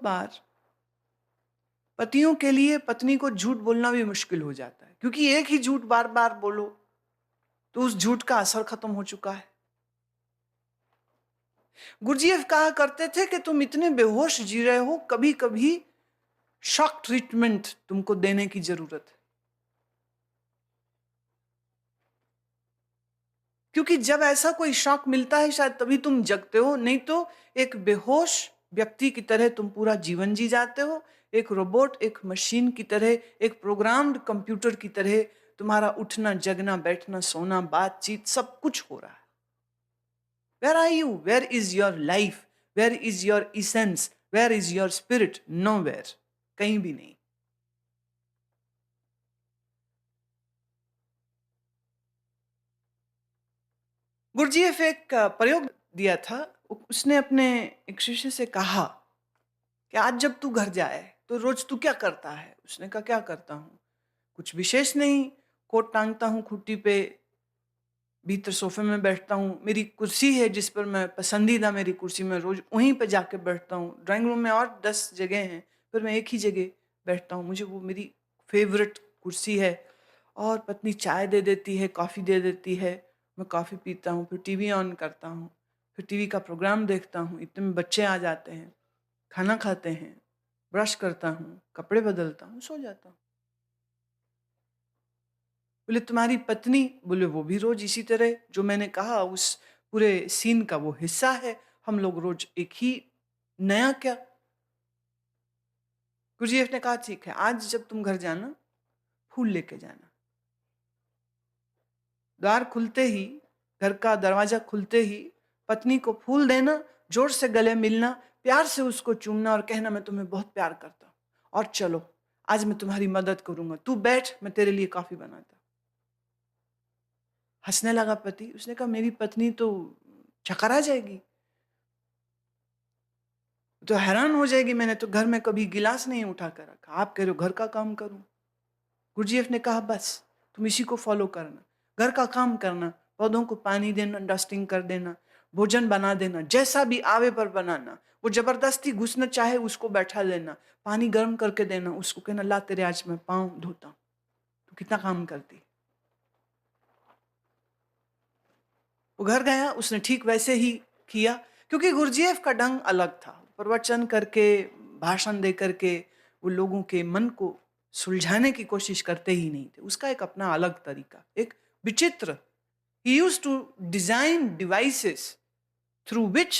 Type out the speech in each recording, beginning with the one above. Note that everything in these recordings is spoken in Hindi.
बार पतियों के लिए पत्नी को झूठ बोलना भी मुश्किल हो जाता है, क्योंकि एक ही झूठ बार बार बोलो तो उस झूठ का असर खत्म हो चुका है। गुरुजीएफ कहा करते थे कि तुम इतने बेहोश जी रहे हो, कभी कभी शॉक ट्रीटमेंट तुमको देने की जरूरत है। क्योंकि जब ऐसा कोई शॉक मिलता है शायद तभी तुम जगते हो, नहीं तो एक बेहोश व्यक्ति की तरह तुम पूरा जीवन जी जाते हो। एक रोबोट, एक मशीन की तरह, एक प्रोग्राम्ड कंप्यूटर की तरह तुम्हारा उठना, जगना, बैठना, सोना, बातचीत सब कुछ हो रहा है। Where are you? Where is your life? Where is your essence? Where is your spirit? Nowhere, कहीं भी नहीं। गुरुजीएफ एक प्रयोग दिया था। उसने अपने एक शिष्य से कहा कि आज जब तू घर जाए तो रोज तू क्या करता है? उसने कहा क्या करता हूँ, कुछ विशेष नहीं, कोट टांगता हूँ खूंटी पे, भीतर सोफे में बैठता हूँ, मेरी कुर्सी है जिस पर मैं पसंदीदा, मेरी कुर्सी में रोज वहीं पे जाके बैठता हूँ। ड्राइंग रूम में और 10 जगह हैं, फिर मैं एक ही जगह बैठता हूँ, मुझे वो मेरी फेवरेट कुर्सी है। और पत्नी चाय दे देती है, कॉफ़ी दे देती है, मैं कॉफ़ी पीता हूँ, फिर टीवी ऑन करता हूँ, फिर टीवी का प्रोग्राम देखता हूँ, इतने में बच्चे आ जाते हैं, खाना खाते हैं, ब्रश करता हूँ, कपड़े बदलता हूँ, सो जाता हूँ। बोले तुम्हारी पत्नी? बोले वो भी रोज इसी तरह, जो मैंने कहा उस पूरे सीन का वो हिस्सा है। हम लोग रोज एक ही, नया क्या? गुरुजीएफ ने कहा ठीक है, आज जब तुम घर जाना फूल लेके जाना। द्वार खुलते ही, घर का दरवाजा खुलते ही पत्नी को फूल देना, जोर से गले मिलना, प्यार से उसको चूमना और कहना मैं तुम्हें बहुत प्यार करता हूँ और चलो आज मैं तुम्हारी मदद करूंगा, तू बैठ, मैं तेरे लिए कॉफी बनाता। हंसने लगा पति। उसने कहा मेरी पत्नी तो चक्कर आ जाएगी, तो हैरान हो जाएगी, मैंने तो घर में कभी गिलास नहीं उठा कर रखा, आप कह रहे हो घर का काम करूं। गुरुजीएफ ने कहा बस तुम इसी को फॉलो करना, घर का काम करना, पौधों को पानी देना, डस्टिंग कर देना, भोजन बना देना, जैसा भी आवे पर बनाना। वो जबरदस्ती घुसना चाहे उसको बैठा लेना, पानी गर्म करके देना, उसको कहना ला तेरे आज मैं पाँव धोता हूं, तो कितना काम करती। वो घर गया, उसने ठीक वैसे ही किया, क्योंकि गुरुजीएफ का ढंग अलग था। प्रवचन करके, भाषण दे करके वो लोगों के मन को सुलझाने की कोशिश करते ही नहीं थे। उसका एक अपना अलग तरीका, एक विचित्र। He used to design devices through which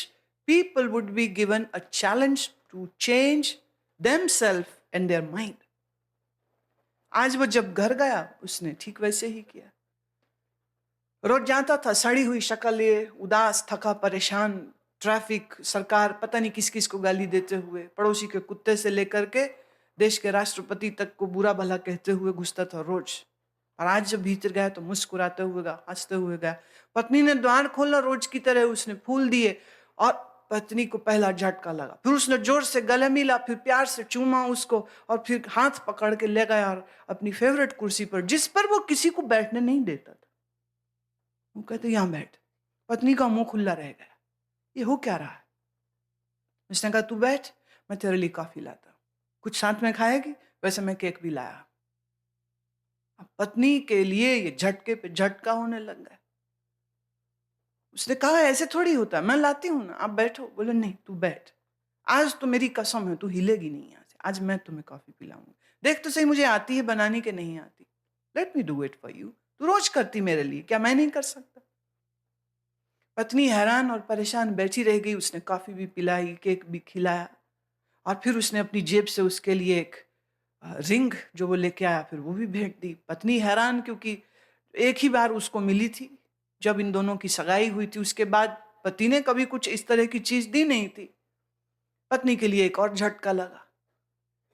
people would be given a challenge to change themselves and their mind. आज वो जब घर गया उसने ठीक वैसे ही किया। रोज जाता था सड़ी हुई शक्ल लिए, उदास, थका, परेशान, ट्रैफिक, सरकार, पता नहीं किस किस को गाली देते हुए, पड़ोसी के कुत्ते से लेकर के देश के राष्ट्रपति तक को बुरा भला कहते हुए घुसता था रोज। और आज जब भीतर गया तो मुस्कुराते हुए गया, हंसते हुए गया। पत्नी ने द्वार खोला रोज की तरह, उसने फूल दिए और पत्नी को पहला झटका लगा। फिर उसने जोर से गले मिला, फिर प्यार से चूमा उसको और फिर हाथ पकड़ के ले गया और अपनी फेवरेट कुर्सी पर, जिस पर वो किसी को बैठने नहीं देता था, वो कहते यहां बैठ। पत्नी का मुंह खुला रह गया, ये हो क्या रहा है? उसने कहा तू बैठ, मैं तेरे लिए कॉफी लाता हूं, कुछ साथ में खाएगी? वैसे मैं केक भी लाया। अब पत्नी के लिए ये झटके पे झटका होने लग गया। उसने कहा ऐसे थोड़ी होता है, मैं लाती हूं ना, आप बैठो। बोले नहीं तू बैठ, आज तो मेरी कसम है तू हिलेगी नहीं यहाँ से, आज मैं तुम्हें कॉफी पिलाऊंगा। देख तो सही मुझे आती है बनानी कि नहीं आती, let me do it for you, तू रोज करती मेरे लिए, क्या मैं नहीं कर सकता? पत्नी हैरान और परेशान बैठी रह गई। उसने कॉफी भी पिलाई, केक भी खिलाया और फिर उसने अपनी जेब से उसके लिए एक रिंग जो वो लेके आया फिर वो भी भेंट दी। पत्नी हैरान, क्योंकि एक ही बार उसको मिली थी जब इन दोनों की सगाई हुई थी, उसके बाद पति ने कभी कुछ इस तरह की चीज दी नहीं थी। पत्नी के लिए एक और झटका लगा।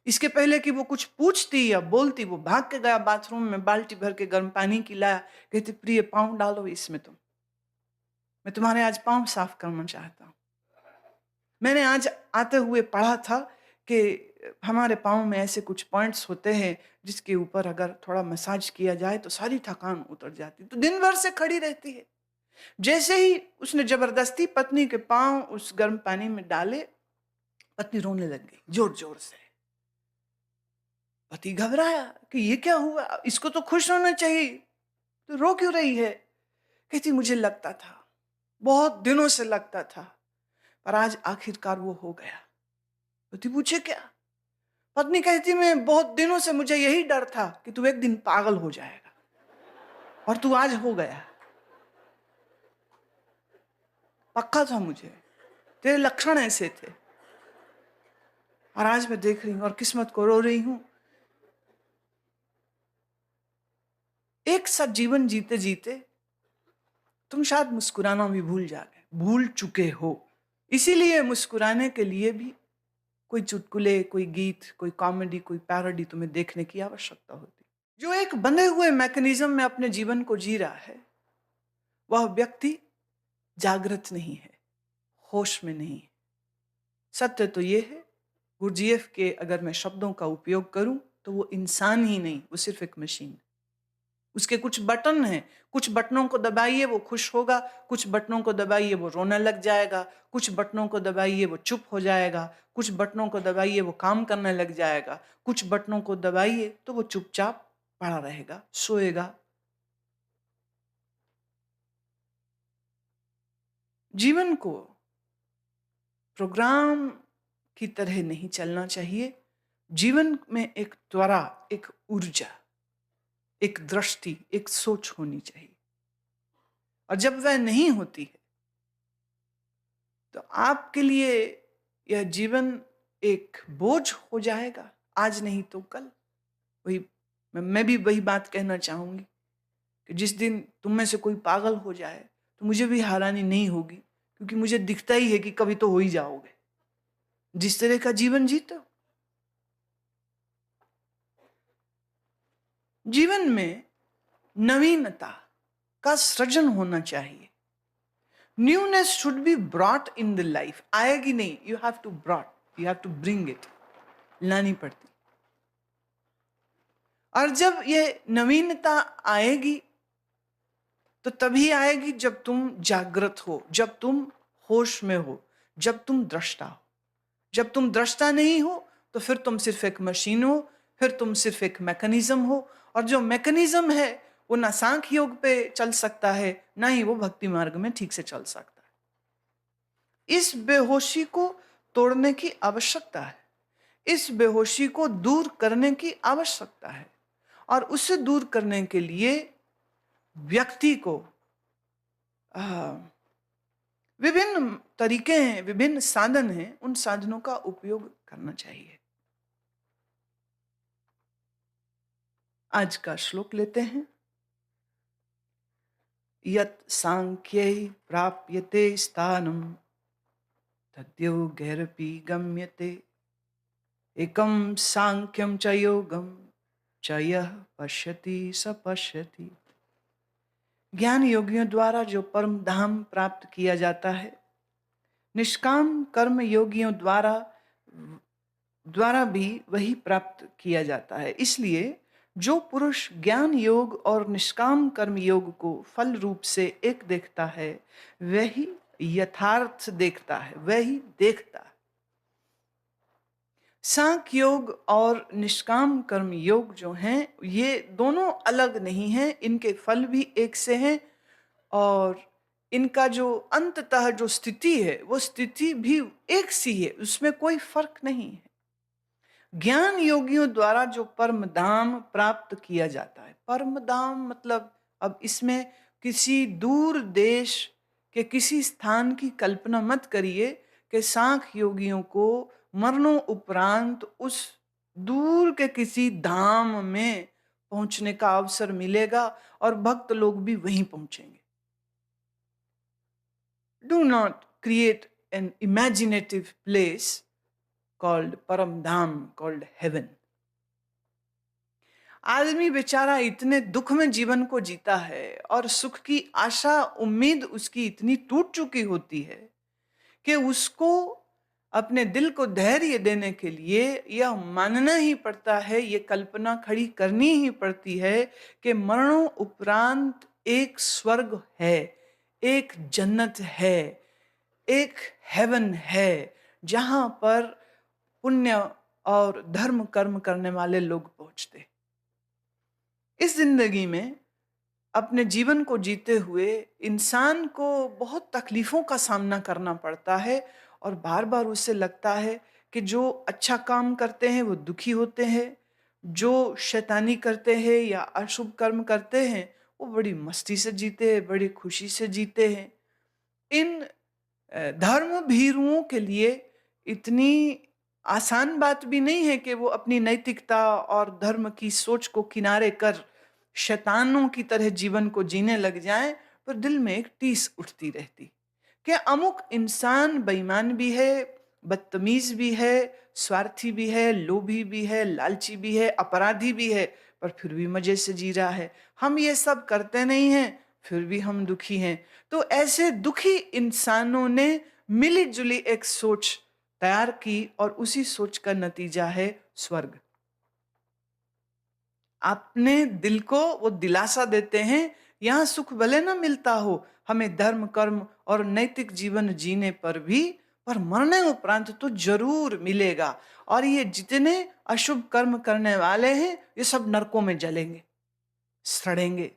इसके पहले कि वो कुछ पूछती या बोलती, वो भाग के गया बाथरूम में, बाल्टी भर के गर्म पानी की लाया, कहते प्रिय पाँव डालो इसमें, तुम, मैं तुम्हारे आज पाँव साफ करना चाहता हूँ। मैंने आज आते हुए पढ़ा था कि हमारे पाँव में ऐसे कुछ पॉइंट्स होते हैं जिसके ऊपर अगर थोड़ा मसाज किया जाए तो सारी थकान उतर जाती, तो दिन भर से खड़ी रहती है। जैसे ही उसने जबरदस्ती पत्नी के पाँव उस गर्म पानी में डाले, पत्नी रोने लग गई जोर-जोर से। पति घबराया कि ये क्या हुआ? इसको तो खुश होना चाहिए, तो रो क्यों रही है? कहती मुझे लगता था, बहुत दिनों से लगता था, पर आज आखिरकार वो हो गया। पति पूछे क्या? पत्नी कहती मैं बहुत दिनों से मुझे यही डर था कि तू एक दिन पागल हो जाएगा और तू आज हो गया। पक्का था मुझे, तेरे लक्षण ऐसे थे और आज मैं देख रही हूँ और किस्मत को रो रही हूँ। एक साथ जीवन जीते जीते तुम शायद मुस्कुराना भी भूल चुके हो। इसीलिए मुस्कुराने के लिए भी कोई चुटकुले, कोई गीत, कोई कॉमेडी, कोई पैरोडी तुम्हें देखने की आवश्यकता होती। जो एक बंधे हुए मैकेनिज्म में अपने जीवन को जी रहा है, वह व्यक्ति जागृत नहीं है, होश में नहीं है। सत्य तो ये है, गुरजीएफ के अगर मैं शब्दों का उपयोग करूं तो वो इंसान ही नहीं, वो सिर्फ एक मशीन है। उसके कुछ बटन हैं, कुछ बटनों को दबाइए वो खुश होगा, कुछ बटनों को दबाइए वो रोने लग जाएगा, कुछ बटनों को दबाइए वो चुप हो जाएगा, कुछ बटनों को दबाइए वो काम करने लग जाएगा, कुछ बटनों को दबाइए तो वो चुपचाप पड़ा रहेगा, सोएगा। जीवन को प्रोग्राम की तरह नहीं चलना चाहिए। जीवन में एक त्वरा, एक ऊर्जा, एक दृष्टि, एक सोच होनी चाहिए और जब वह नहीं होती है तो आपके लिए यह जीवन एक बोझ हो जाएगा, आज नहीं तो कल। वही मैं भी वही बात कहना चाहूंगी कि जिस दिन तुम में से कोई पागल हो जाए तो मुझे भी हैरानी नहीं होगी, क्योंकि मुझे दिखता ही है कि कभी तो हो ही जाओगे जिस तरह का जीवन जीते हो। जीवन में नवीनता का सृजन होना चाहिए। Newness should be brought in the life. आएगी नहीं, you have to bring it, लानी पड़ती। और जब ये नवीनता आएगी तो तभी आएगी जब तुम जागृत हो, जब तुम होश में हो, जब तुम दृष्टा हो। जब तुम दृष्टा नहीं हो तो फिर तुम सिर्फ एक मशीन हो, फिर तुम सिर्फ एक मैकेनिज्म हो, और जो मैकेनिज्म है वो ना सांख्य योग पे चल सकता है, ना ही वो भक्ति मार्ग में ठीक से चल सकता है। इस बेहोशी को तोड़ने की आवश्यकता है, इस बेहोशी को दूर करने की आवश्यकता है, और उसे दूर करने के लिए व्यक्ति को विभिन्न तरीके हैं, विभिन्न साधन हैं, उन साधनों का उपयोग करना चाहिए। आज का श्लोक लेते हैं। यत् सांख्यै प्राप्यते स्थानं तद्योगैरपि गम्यते, एकं सांख्यं च योगं च यः पश्यति स पश्यति। ज्ञान योगियों द्वारा जो परम धाम प्राप्त किया जाता है, निष्काम कर्म योगियों द्वारा भी वही प्राप्त किया जाता है। इसलिए जो पुरुष ज्ञान योग और निष्काम कर्म योग को फल रूप से एक देखता है, वही यथार्थ देखता है, वही देखता है। सांख्य योग और निष्काम कर्म योग जो हैं, ये दोनों अलग नहीं हैं, इनके फल भी एक से हैं और इनका जो अंततः जो स्थिति है वो स्थिति भी एक सी है, उसमें कोई फर्क नहीं है। ज्ञान योगियों द्वारा जो परम धाम प्राप्त किया जाता है, परम धाम मतलब अब इसमें किसी दूर देश के किसी स्थान की कल्पना मत करिए कि सांख्य योगियों को मरणों उपरांत उस दूर के किसी धाम में पहुंचने का अवसर मिलेगा और भक्त लोग भी वहीं पहुंचेंगे। Do not create an imaginative place called Paramdham, called heaven. आदमी बेचारा इतने दुख में जीवन को जीता है और सुख की आशा उम्मीद उसकी इतनी टूट चुकी होती है कि उसको अपने दिल को धैर्य देने के लिए यह मानना ही पड़ता है, ये कल्पना खड़ी करनी ही पड़ती है कि मरणों उपरांत एक स्वर्ग है, एक जन्नत है, एक हेवन है, जहां पर पुण्य और धर्म कर्म करने वाले लोग पहुंचते। इस जिंदगी में अपने जीवन को जीते हुए इंसान को बहुत तकलीफों का सामना करना पड़ता है और बार बार उसे लगता है कि जो अच्छा काम करते हैं वो दुखी होते हैं, जो शैतानी करते हैं या अशुभ कर्म करते हैं वो बड़ी मस्ती से जीते हैं, बड़ी खुशी से जीते हैं। इन धर्म भीरुओं के लिए इतनी आसान बात भी नहीं है कि वो अपनी नैतिकता और धर्म की सोच को किनारे कर शैतानों की तरह जीवन को जीने लग जाएं, पर दिल में एक टीस उठती रहती कि अमुक इंसान बेईमान भी है, बदतमीज भी है, स्वार्थी भी है, लोभी भी है, लालची भी है, अपराधी भी है, पर फिर भी मजे से जी रहा है। हम ये सब करते नहीं हैं, फिर भी हम दुखी हैं। तो ऐसे दुखी इंसानों ने मिली जुली एक सोच तैयार की और उसी सोच का नतीजा है स्वर्ग। अपने दिल को वो दिलासा देते हैं, यहां सुख भले ना मिलता हो हमें धर्म कर्म और नैतिक जीवन जीने पर भी, पर मरने उपरांत तो जरूर मिलेगा। और ये जितने अशुभ कर्म करने वाले हैं ये सब नरकों में जलेंगे, सड़ेंगे।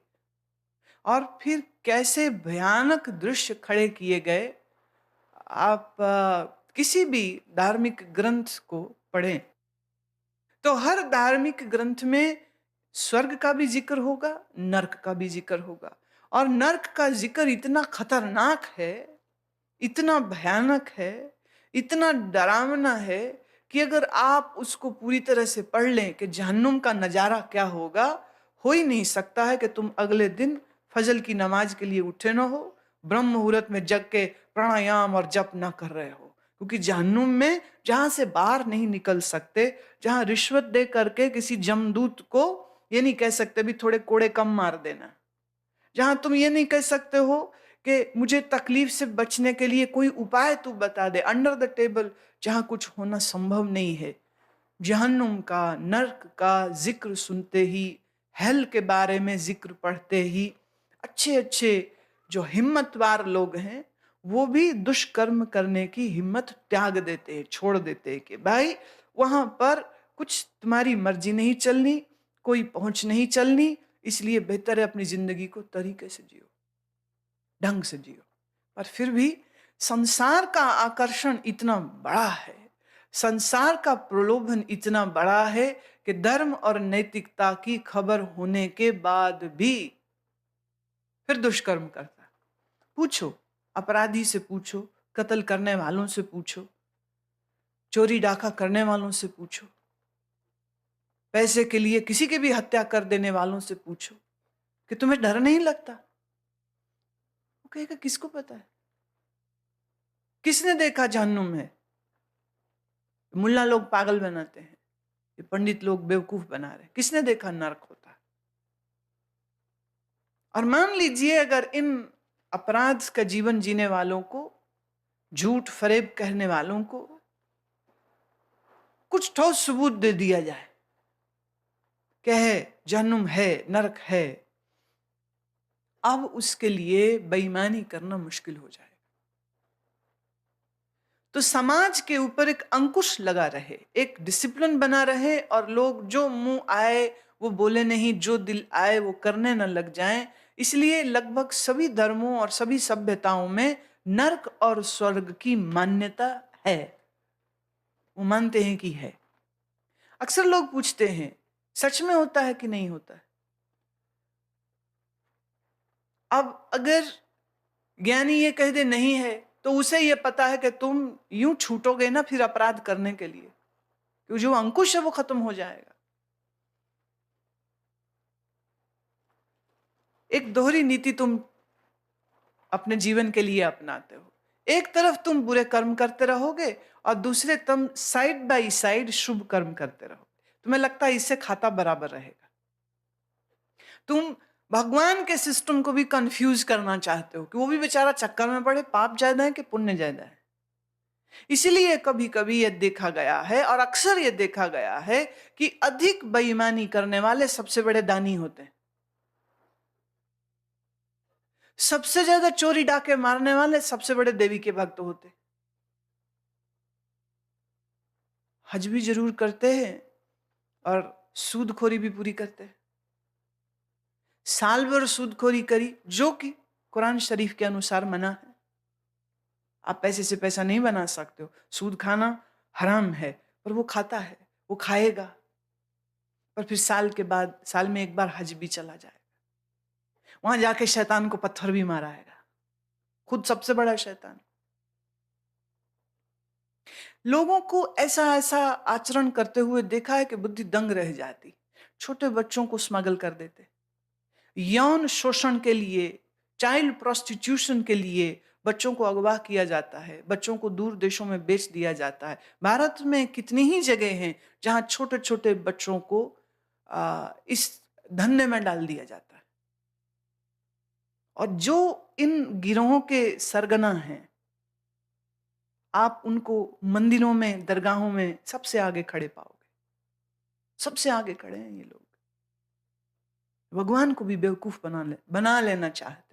और फिर कैसे भयानक दृश्य खड़े किए गए। आप किसी भी धार्मिक ग्रंथ को पढ़ें तो हर धार्मिक ग्रंथ में स्वर्ग का भी जिक्र होगा, नर्क का भी जिक्र होगा। और नर्क का जिक्र इतना खतरनाक है, इतना भयानक है, इतना डरावना है कि अगर आप उसको पूरी तरह से पढ़ लें कि जहन्नुम का नजारा क्या होगा, हो ही नहीं सकता है कि तुम अगले दिन फजल की नमाज के लिए उठे ना हो, ब्रह्म मुहूर्त में जग के प्राणायाम और जप ना कर रहे हो। क्योंकि जहन्नुम में जहां से बाहर नहीं निकल सकते, जहां रिश्वत दे करके किसी जमदूत को ये नहीं कह सकते भी थोड़े कोड़े कम मार देना, जहां तुम ये नहीं कह सकते हो कि मुझे तकलीफ से बचने के लिए कोई उपाय तू बता दे, अंडर द टेबल जहां कुछ होना संभव नहीं है। जहन्नुम का, नर्क का जिक्र सुनते ही, हेल के बारे में जिक्र पढ़ते ही अच्छे अच्छे जो हिम्मतवार लोग हैं वो भी दुष्कर्म करने की हिम्मत त्याग देते हैं, छोड़ देते हैं कि भाई वहां पर कुछ तुम्हारी मर्जी नहीं चलनी, कोई पहुंच नहीं चलनी, इसलिए बेहतर है अपनी जिंदगी को तरीके से जियो, ढंग से जियो। पर फिर भी संसार का आकर्षण इतना बड़ा है, संसार का प्रलोभन इतना बड़ा है कि धर्म और नैतिकता की खबर होने के बाद भी फिर दुष्कर्म करता है। पूछो, अपराधी से पूछो, कत्ल करने वालों से पूछो, चोरी डाका करने वालों से पूछो, पैसे के लिए किसी की भी हत्या कर देने वालों से पूछो कि तुम्हें डर नहीं लगता। वो कहेगा किसको पता है, किसने देखा जहन्नुम है। मुल्ला लोग पागल बनाते हैं, ये पंडित लोग बेवकूफ बना रहे हैं, किसने देखा नर्क होता है। और मान लीजिए अगर इन अपराध का जीवन जीने वालों को, झूठ फरेब कहने वालों को कुछ ठोस सबूत दे दिया जाए कि है जहन्नुम है, नरक है, अब उसके लिए बेईमानी करना मुश्किल हो जाएगा। तो समाज के ऊपर एक अंकुश लगा रहे, एक डिसिप्लिन बना रहे और लोग जो मुंह आए वो बोले नहीं, जो दिल आए वो करने न लग जाएं। इसलिए लगभग सभी धर्मों और सभी सभ्यताओं में नर्क और स्वर्ग की मान्यता है, वो मानते हैं कि है। अक्सर लोग पूछते हैं सच में होता है कि नहीं होता है। अब अगर ज्ञानी ये कह दे नहीं है तो उसे ये पता है कि तुम यूं छूटोगे ना फिर अपराध करने के लिए, क्योंकि जो अंकुश है वो खत्म हो जाएगा। एक दोहरी नीति तुम अपने जीवन के लिए अपनाते हो, एक तरफ तुम बुरे कर्म करते रहोगे और दूसरे तुम साइड बाय साइड शुभ कर्म करते रहोगे। तुम्हें लगता है इससे खाता बराबर रहेगा। तुम भगवान के सिस्टम को भी कंफ्यूज करना चाहते हो कि वो भी बेचारा चक्कर में पड़े, पाप ज्यादा है कि पुण्य ज्यादा है। इसीलिए कभी कभी यह देखा गया है और अक्सर यह देखा गया है कि अधिक बेईमानी करने वाले सबसे बड़े दानी होते हैं, सबसे ज्यादा चोरी डाके मारने वाले सबसे बड़े देवी के भक्त होते हज भी जरूर करते हैं और सूदखोरी भी पूरी करते हैं। साल भर सूदखोरी करी, जो कि कुरान शरीफ के अनुसार मना है। आप पैसे से पैसा नहीं बना सकते हो। सूद खाना हराम है, पर वो खाता है, वो खाएगा। पर फिर साल के बाद, साल में एक बार हज भी चला जाएगा। वहां जाके शैतान को पत्थर भी माराएगा, खुद सबसे बड़ा शैतान। लोगों को ऐसा ऐसा आचरण करते हुए देखा है कि बुद्धि दंग रह जाती। छोटे बच्चों को स्मगल कर देते, यौन शोषण के लिए, चाइल्ड प्रोस्टिट्यूशन के लिए बच्चों को अगवा किया जाता है, बच्चों को दूर देशों में बेच दिया जाता है। भारत में कितनी ही जगह हैं जहां छोटे छोटे बच्चों को इस धंधे में डाल दिया जाता है। और जो इन गिरोहों के सरगना हैं, आप उनको मंदिरों में, दरगाहों में सबसे आगे खड़े पाओगे। सबसे आगे खड़े हैं ये लोग। भगवान को भी बेवकूफ बना लेना चाहते।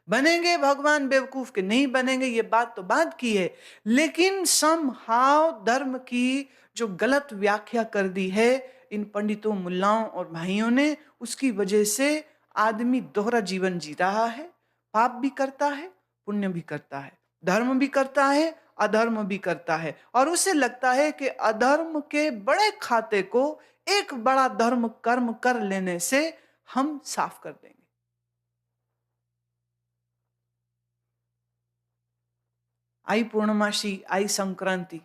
बनेंगे भगवान बेवकूफ के नहीं बनेंगे, ये बात तो बात की है, लेकिन समहाव धर्म की जो गलत व्याख्या कर दी है इन पंडितों, मुल्लाओं और भाइयों ने, उसकी वजह से आदमी दोहरा जीवन जी रहा है। पाप भी करता है, पुण्य भी करता है, धर्म भी करता है, अधर्म भी करता है, और उसे लगता है कि अधर्म के बड़े खाते को एक बड़ा धर्म कर्म कर लेने से हम साफ कर देंगे। आई पूर्णमासी, आई संक्रांति,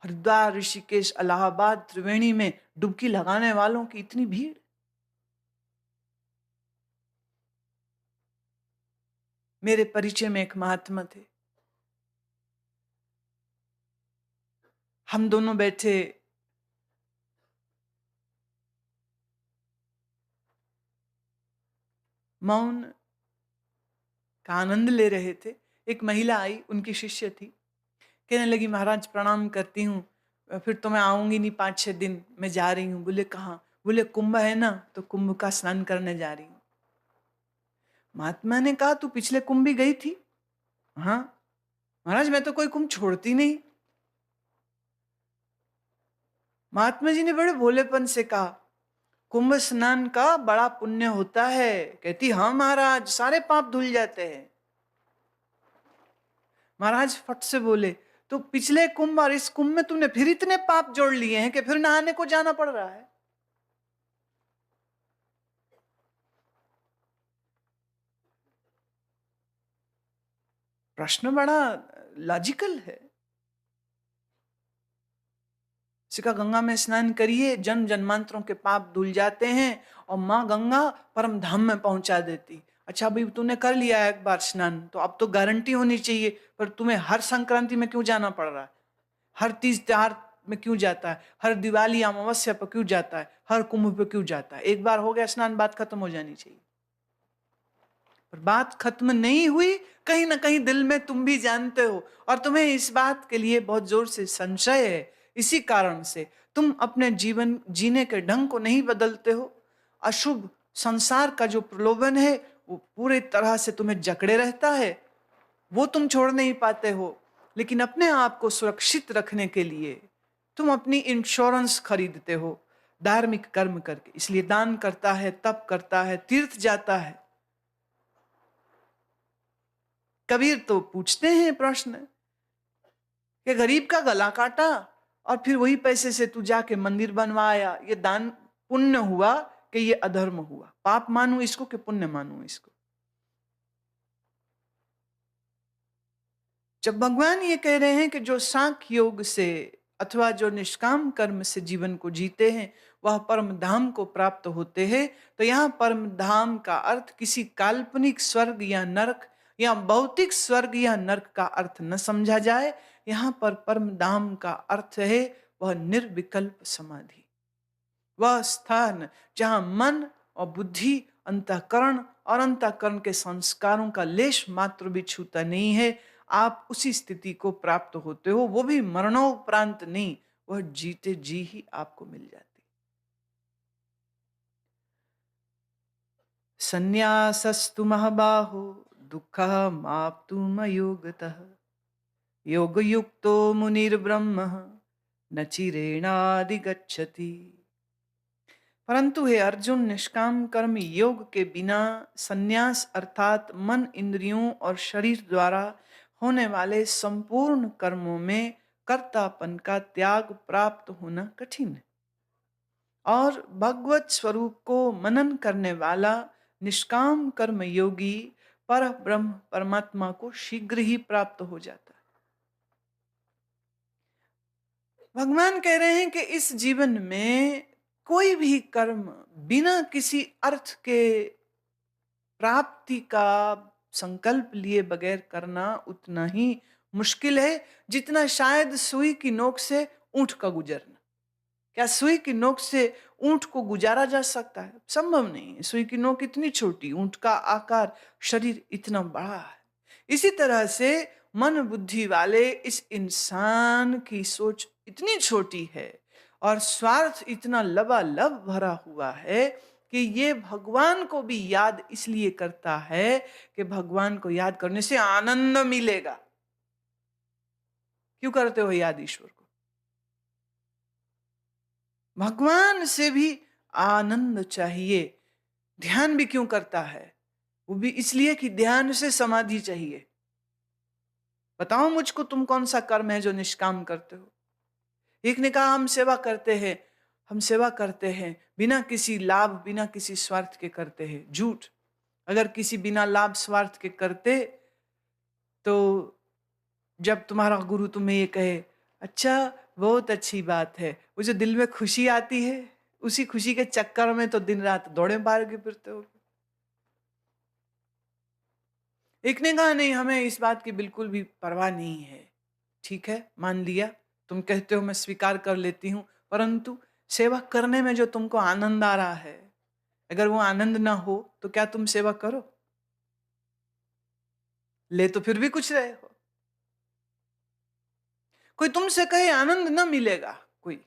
हरिद्वार, ऋषिकेश, इलाहाबाद, त्रिवेणी में डुबकी लगाने वालों की इतनी भीड़। मेरे परिचय में एक महात्मा थे, हम दोनों बैठे मौन का आनंद ले रहे थे। एक महिला आई, उनकी शिष्य थी, कहने लगी, महाराज प्रणाम करती हूँ, फिर तो मैं आऊंगी नहीं 5-6 दिन, मैं जा रही हूँ। बोले कहाँ? बोले कुंभ है ना, तो कुंभ का स्नान करने जा रही हूँ। महात्मा ने कहा, तू पिछले कुंभ भी गई थी? हाँ महाराज, मैं तो कोई कुंभ छोड़ती नहीं। महात्मा जी ने बड़े भोलेपन से कहा, कुंभ स्नान का बड़ा पुण्य होता है। कहती, हाँ महाराज, सारे पाप धुल जाते हैं। महाराज फट से बोले, तो पिछले कुंभ और इस कुंभ में तुमने फिर इतने पाप जोड़ लिए हैं कि फिर नहाने को जाना पड़ रहा है। प्रश्न बड़ा लॉजिकल है। सिका गंगा में स्नान करिए, जन्म जन्मांतरों के पाप धुल जाते हैं और माँ गंगा परम धाम में पहुंचा देती। अच्छा भाई, तूने कर लिया एक बार स्नान, तो अब तो गारंटी होनी चाहिए, पर तुम्हें हर संक्रांति में क्यों जाना पड़ रहा है? हर तीज त्योहार में क्यों जाता है? हर दिवाली अमावस्या पर क्यों जाता है? हर कुंभ पे क्यों जाता है? एक बार हो गया स्नान, बात खत्म हो जानी चाहिए। पर बात खत्म नहीं हुई, कहीं ना कहीं दिल में तुम भी जानते हो, और तुम्हें इस बात के लिए बहुत जोर से संशय है। इसी कारण से तुम अपने जीवन जीने के ढंग को नहीं बदलते हो। अशुभ संसार का जो प्रलोभन है वो पूरे तरह से तुम्हें जकड़े रहता है, वो तुम छोड़ नहीं पाते हो। लेकिन अपने आप को सुरक्षित रखने के लिए तुम अपनी इंश्योरेंस खरीदते हो धार्मिक कर्म करके। इसलिए दान करता है, तप करता है, तीर्थ जाता है। कबीर तो पूछते हैं प्रश्न कि गरीब का गला काटा और फिर वही पैसे से तू जाके मंदिर बनवाया, ये दान पुण्य हुआ कि ये अधर्म हुआ? पाप मानू इसको कि पुण्य मानू इसको? जब भगवान ये कह रहे हैं कि जो सांख्य योग से अथवा जो निष्काम कर्म से जीवन को जीते हैं वह परम धाम को प्राप्त होते हैं, तो यहाँ परम धाम का अर्थ किसी काल्पनिक स्वर्ग या नरक या भौतिक स्वर्ग या नरक का अर्थ न समझा जाए। यहाँ पर परम धाम का अर्थ है वह निर्विकल्प समाधि, वह स्थान जहाँ मन और बुद्धि, अंतःकरण और अंतःकरण के संस्कारों का लेश मात्र भी छूता नहीं है। आप उसी स्थिति को प्राप्त होते हो, वो भी मरणोपरांत नहीं, वह जीते जी ही आपको मिल जाती। संन्यासस्तु महाबाहो दुःखमाप्तुमयोगतः योगयुक्तो मुनिर्ब्रह्म न चिरेणाधिगच्छति। परंतु हे अर्जुन, निष्काम कर्म योग के बिना संन्यास अर्थात मन, इंद्रियों और शरीर द्वारा होने वाले संपूर्ण कर्मों में कर्तापन का त्याग प्राप्त होना कठिन है। और भगवत स्वरूप को मनन करने वाला निष्काम कर्म योगी पर ब्रह्म परमात्मा को शीघ्र ही प्राप्त हो जाता है। भगवान कह रहे हैं कि इस जीवन में कोई भी कर्म बिना किसी अर्थ के प्राप्ति का संकल्प लिए बगैर करना उतना ही मुश्किल है जितना शायद सुई की नोक से ऊंट का गुजरना। क्या सुई की नोक से ऊंट को गुजारा जा सकता है? संभव नहीं है। सुई की नोक इतनी छोटी, ऊंट का आकार, शरीर इतना बड़ा है। इसी तरह से मन बुद्धि वाले इस इंसान की सोच इतनी छोटी है और स्वार्थ इतना लबालब भरा हुआ है कि ये भगवान को भी याद इसलिए करता है कि भगवान को याद करने से आनंद मिलेगा। क्यों करते हो याद ईश्वर को? भगवान से भी आनंद चाहिए। ध्यान भी क्यों करता है? वो भी इसलिए कि ध्यान से समाधि चाहिए। बताओ मुझको, तुम कौन सा कर्म है जो निष्काम करते हो? एक ने कहा हम सेवा करते हैं, हम सेवा करते हैं बिना किसी लाभ, बिना किसी स्वार्थ के करते हैं। झूठ। अगर किसी बिना लाभ स्वार्थ के करते तो जब तुम्हारा गुरु तुम्हें ये कहे अच्छा बहुत अच्छी बात है, वो जो दिल में खुशी आती है, उसी खुशी के चक्कर में तो दिन रात दौड़े मार के फिरते हो। एक ने कहा नहीं, हमें इस बात की बिल्कुल भी परवाह नहीं है। ठीक है, मान लिया, तुम कहते हो, मैं स्वीकार कर लेती हूं, परंतु सेवा करने में जो तुमको आनंद आ रहा है, अगर वो आनंद ना हो तो क्या तुम सेवा करो? ले तो फिर भी कुछ रहे हो। कोई तुमसे कहे आनंद न मिलेगा, कोई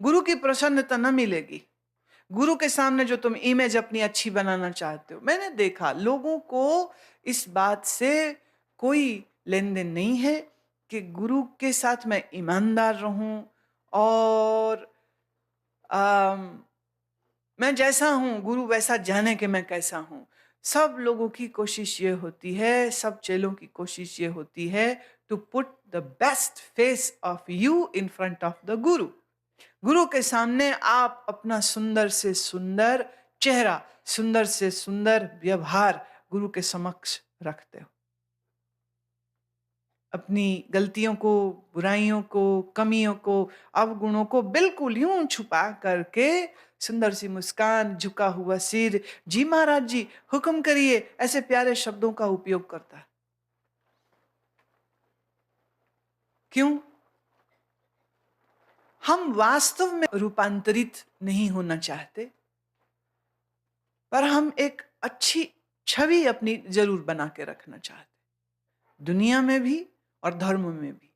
गुरु की प्रसन्नता न मिलेगी, गुरु के सामने जो तुम इमेज अपनी अच्छी बनाना चाहते हो। मैंने देखा लोगों को इस बात से कोई लेन देन नहीं है कि गुरु के साथ मैं ईमानदार रहूं और मैं जैसा हूं गुरु वैसा जाने कि मैं कैसा हूं। सब लोगों की कोशिश ये होती है, सब चेलों की कोशिश ये होती है to put the best face of you in front of the guru. गुरु के सामने आप अपना सुंदर से सुंदर चेहरा, सुंदर से सुंदर व्यवहार गुरु के समक्ष रखते हो। अपनी गलतियों को, बुराइयों को, कमियों को, अवगुणों को बिल्कुल यूं छुपा करके सुंदर सी मुस्कान, झुका हुआ सिर, जी महाराज जी हुक्म करिए, ऐसे प्यारे शब्दों का उपयोग करता है। क्यों? हम वास्तव में रूपांतरित नहीं होना चाहते, पर हम एक अच्छी छवि अपनी जरूर बना के रखना चाहते, दुनिया में भी और धर्म में भी।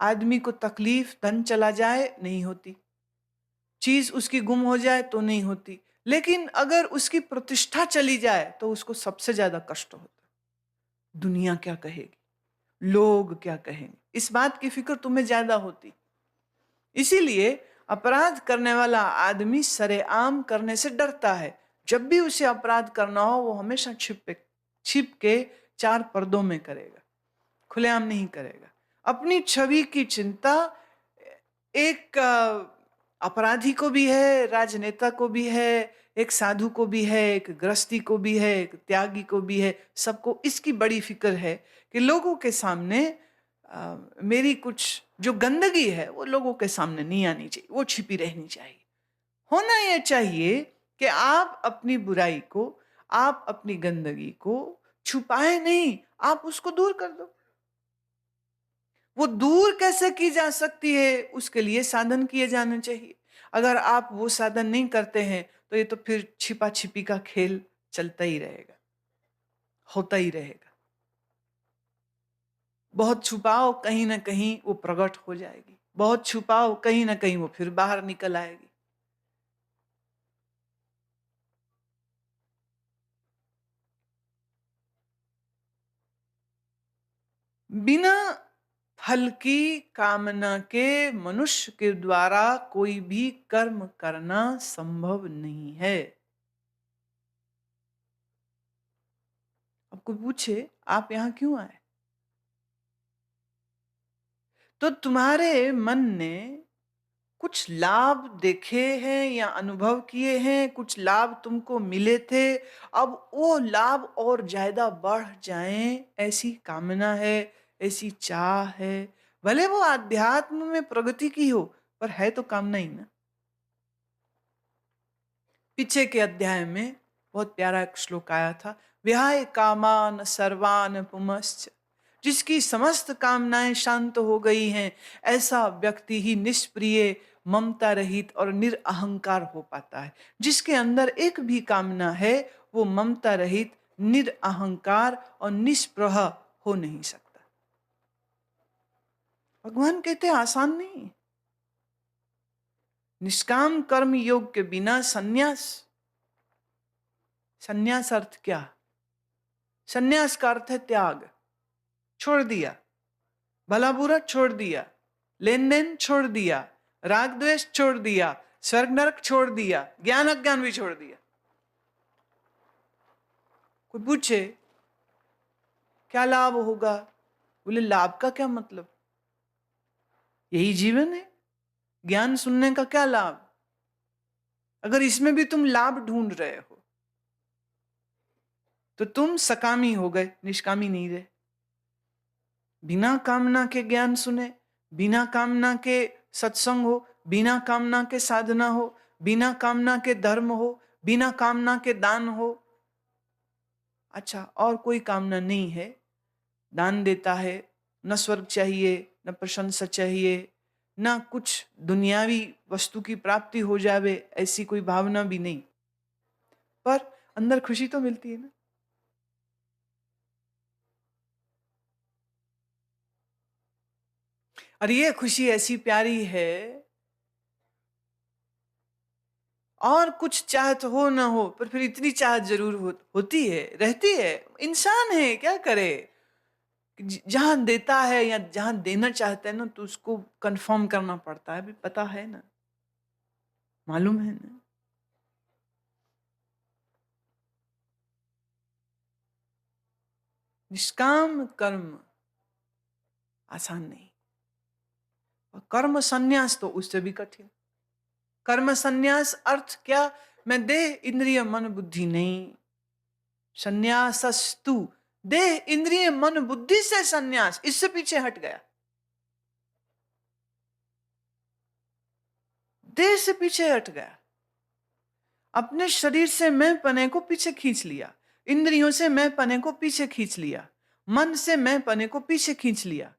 आदमी को तकलीफ धन चला जाए नहीं होती, चीज उसकी गुम हो जाए तो नहीं होती, लेकिन अगर उसकी प्रतिष्ठा चली जाए तो उसको सबसे ज्यादा कष्ट होता है। दुनिया क्या कहेगी, लोग क्या कहेंगे, इस बात की फिक्र तुम्हें ज्यादा होती। इसीलिए अपराध करने वाला आदमी सरेआम करने से डरता है। जब भी उसे अपराध करना हो वो हमेशा छिप के चार पर्दों में करेगा, खुलेआम नहीं करेगा। अपनी छवि की चिंता एक अपराधी को भी है, राजनेता को भी है, एक साधु को भी है, एक गृहस्थी को भी है, एक त्यागी को भी है। सबको इसकी बड़ी फिक्र है कि लोगों के सामने मेरी कुछ जो गंदगी है वो लोगों के सामने नहीं आनी चाहिए, वो छिपी रहनी चाहिए। होना यह चाहिए कि आप अपनी बुराई को, आप अपनी गंदगी को छुपाए नहीं, आप उसको दूर कर दो। वो दूर कैसे की जा सकती है, उसके लिए साधन किए जाने चाहिए। अगर आप वो साधन नहीं करते हैं तो ये तो फिर छिपा छिपी का खेल चलता ही रहेगा, होता ही रहेगा। बहुत छुपाओ कहीं ना कहीं वो प्रकट हो जाएगी, बहुत छुपाओ कहीं ना कहीं वो फिर बाहर निकल आएगी। बिना हल्की कामना के मनुष्य के द्वारा कोई भी कर्म करना संभव नहीं है। अब कोई पूछे आप यहां क्यों आए? तो तुम्हारे मन ने कुछ लाभ देखे हैं या अनुभव किए हैं, कुछ लाभ तुमको मिले थे, अब वो लाभ और ज़्यादा बढ़ जाएँ, ऐसी कामना है, ऐसी चाह है। भले वो आध्यात्म में प्रगति की हो, पर है तो कामना ही ना। पीछे के अध्याय में बहुत प्यारा एक श्लोक आया था, विहाय कामान सर्वान पुमश्च, जिसकी समस्त कामनाएं शांत हो गई हैं, ऐसा व्यक्ति ही निष्प्रिय, ममता रहित और निरअहंकार हो पाता है। जिसके अंदर एक भी कामना है, वो ममता रहित, निरअहंकार और निष्प्रह हो नहीं सकता। भगवान कहते हैं आसान नहीं है। निष्काम कर्म योग के बिना संन्यास, संन्यास अर्थ क्या? संन्यास का अर्थ है त्याग, छोड़ दिया, भला बुरा छोड़ दिया, लेन देन छोड़ दिया, राग द्वेष छोड़ दिया, स्वर्ग नरक छोड़ दिया, ज्ञान अज्ञान भी छोड़ दिया। कोई पूछे क्या लाभ होगा? बोले लाभ का क्या मतलब? यही जीवन है, ज्ञान सुनने का क्या लाभ? अगर इसमें भी तुम लाभ ढूंढ रहे हो तो तुम सकामी हो गए, निष्कामी नहीं रहे। बिना कामना के ज्ञान सुने, बिना कामना के सत्संग हो, बिना कामना के साधना हो, बिना कामना के धर्म हो, बिना कामना के दान हो। अच्छा, और कोई कामना नहीं है, दान देता है, न स्वर्ग चाहिए, न प्रशंसा चाहिए, न कुछ दुनियावी वस्तु की प्राप्ति हो जावे, ऐसी कोई भावना भी नहीं, पर अंदर खुशी तो मिलती है ना। और ये खुशी ऐसी प्यारी है, और कुछ चाहत हो ना हो, पर फिर इतनी चाहत जरूर होती है, रहती है। इंसान है, क्या करे? जहां देता है या जहां देना चाहता है ना, तो उसको कंफर्म करना पड़ता है, भी पता है ना, मालूम है ना। निष्काम कर्म आसान नहीं, और कर्म संन्यास तो उससे भी कठिन। कर्म संन्यास अर्थ क्या? मैं देह इंद्रिय मन बुद्धि नहीं, संन्यासस्तु देह इंद्रिय मन बुद्धि से संन्यास, इससे पीछे हट गया, देह से पीछे हट गया, अपने शरीर से मैं पने को पीछे खींच लिया, इंद्रियों से मैं पने को पीछे खींच लिया, मन से मैं पने को पीछे खींच लिया,